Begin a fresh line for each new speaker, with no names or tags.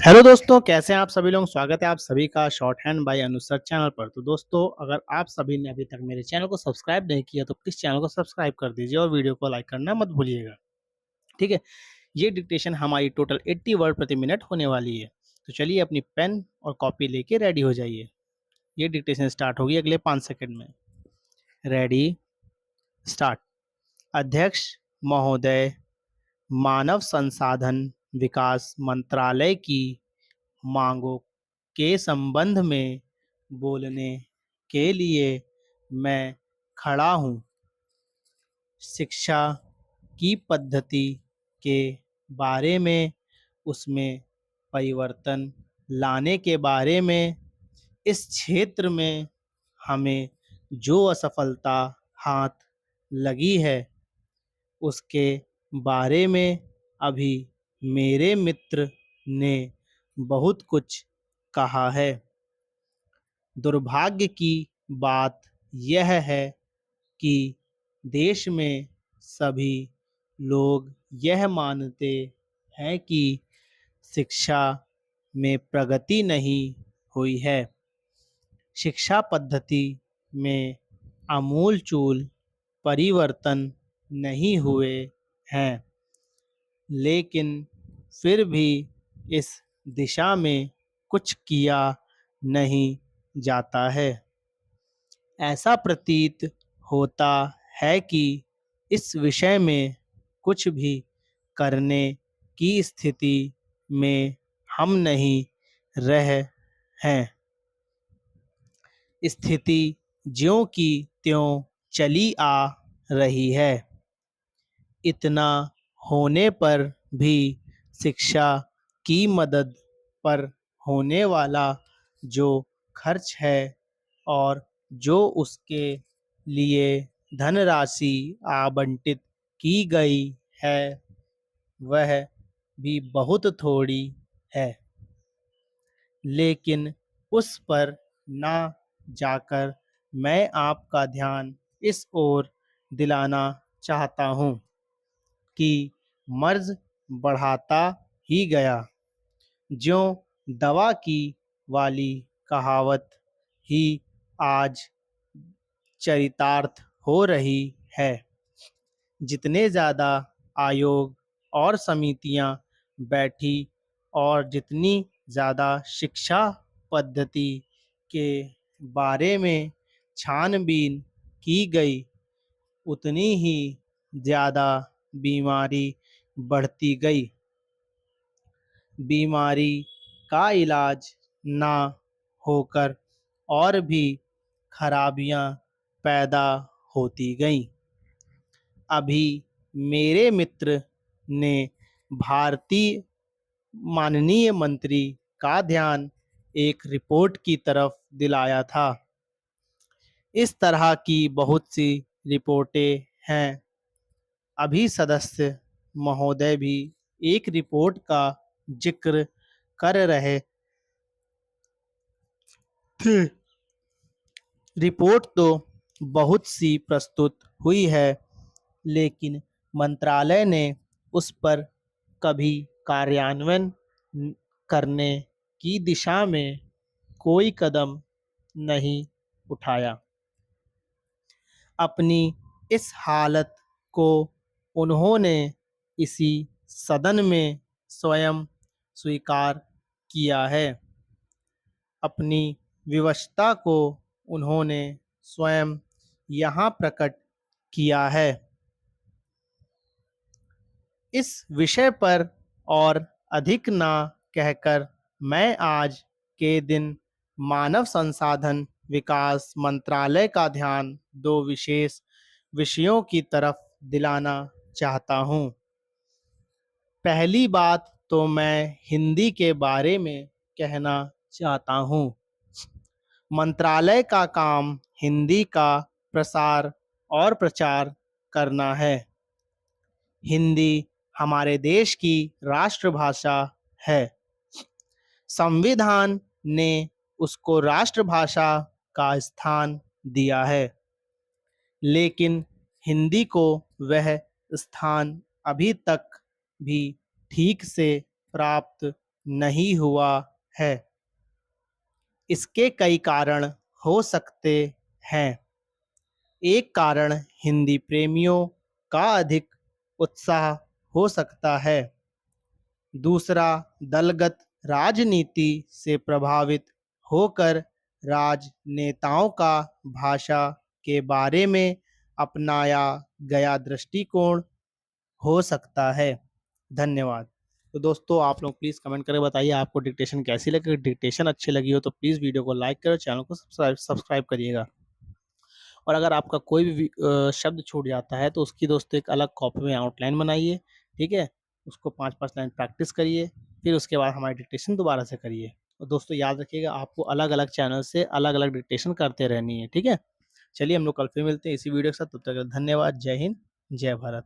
Hello दोस्तों, कैसे हैं आप सभी लोग। स्वागत है आप सभी का शॉर्ट हैंड बाय अनुसर चैनल पर। तो दोस्तों, अगर आप सभी ने अभी तक मेरे चैनल को सब्सक्राइब नहीं किया तो प्लीज़ चैनल को सब्सक्राइब कर दीजिए और वीडियो को लाइक करना मत भूलिएगा। ठीक है। ये डिक्टेशन हमारी टोटल 80 वर्ड प्रति मिनट होने वाली है। तो चलिए अपनी पेन और कॉपी लेके रेडी हो जाइए। ये डिक्टेशन स्टार्ट होगी अगले 5 सेकंड में। Ready, start. अध्यक्ष महोदय, मानव संसाधन विकास मंत्रालय की मांगों के संबंध में बोलने के लिए मैं खड़ा हूँ। शिक्षा की पद्धति के बारे में, उसमें परिवर्तन लाने के बारे में, इस क्षेत्र में हमें जो असफलता हाथ लगी है उसके बारे में अभी मेरे मित्र ने बहुत कुछ कहा है। दुर्भाग्य की बात यह है कि देश में सभी लोग यह मानते हैं कि शिक्षा में प्रगति नहीं हुई है। शिक्षा पद्धति में आमूलचूल परिवर्तन नहीं हुए हैं, लेकिन फिर भी इस दिशा में कुछ किया नहीं जाता है। ऐसा प्रतीत होता है कि इस विषय में कुछ भी करने की स्थिति में हम नहीं रहे हैं। स्थिति ज्यों की त्यों चली आ रही है। इतना होने पर भी शिक्षा की मदद पर होने वाला जो खर्च है और जो उसके लिए धनराशि आवंटित की गई है वह भी बहुत थोड़ी है। लेकिन उस पर ना जाकर मैं आपका ध्यान इस ओर दिलाना चाहता हूँ कि मर्ज बढ़ाता ही गया, ज्यों दवा की वाली कहावत ही आज चरितार्थ हो रही है। जितने ज़्यादा आयोग और समितियां बैठी और जितनी ज़्यादा शिक्षा पद्धति के बारे में छानबीन की गई, उतनी ही ज़्यादा बीमारी बढ़ती गई। बीमारी का इलाज ना होकर और भी खराबियां पैदा होती गईं। अभी मेरे मित्र ने भारतीय माननीय मंत्री का ध्यान एक रिपोर्ट की तरफ दिलाया था। इस तरह की बहुत सी रिपोर्टें हैं। अभी सदस्य महोदय भी एक रिपोर्ट का जिक्र कर रहे थे। रिपोर्ट तो बहुत सी प्रस्तुत हुई है, लेकिन मंत्रालय ने उस पर कभी कार्यान्वयन करने की दिशा में कोई कदम नहीं उठाया। अपनी इस हालत को उन्होंने इसी सदन में स्वयं स्वीकार किया है। अपनी विवशता को उन्होंने स्वयं यहाँ प्रकट किया है। इस विषय पर और अधिक ना कहकर मैं आज के दिन मानव संसाधन विकास मंत्रालय का ध्यान दो विशेष विषयों की तरफ दिलाना चाहता हूँ। पहली बात तो मैं हिंदी के बारे में कहना चाहता हूँ। मंत्रालय का काम हिंदी का प्रसार और प्रचार करना है। हिंदी हमारे देश की राष्ट्रभाषा है। संविधान ने उसको राष्ट्रभाषा का स्थान दिया है, लेकिन हिंदी को वह स्थान अभी तक भी ठीक से प्राप्त नहीं हुआ है। इसके कई कारण हो सकते हैं। एक कारण हिंदी प्रेमियों का अधिक उत्साह हो सकता है। दूसरा, दलगत राजनीति से प्रभावित होकर राजनेताओं का भाषा के बारे में अपनाया गया दृष्टिकोण हो सकता है। धन्यवाद। तो दोस्तों आप लोग प्लीज़ कमेंट करके बताइए आपको डिक्टेशन कैसी लगी? अगर डिक्टेशन अच्छी लगी हो तो प्लीज़ वीडियो को लाइक करो, चैनल को सब्सक्राइब करिएगा। और अगर आपका कोई भी शब्द छूट जाता है तो उसकी दोस्तों एक अलग कॉपी में आउटलाइन बनाइए, ठीक है? उसको 5-5 लाइन प्रैक्टिस करिए, फिर उसके बाद हमारी डिक्टेशन दोबारा से करिए। और दोस्तों याद रखिएगा आपको अलग-अलग चैनल से अलग-अलग डिक्टेशन करते रहनी है, ठीक है? चलिए हम लोग कल फिर मिलते हैं इसी वीडियो के साथ, तब तक के लिए धन्यवाद। जय हिंद, जय भारत।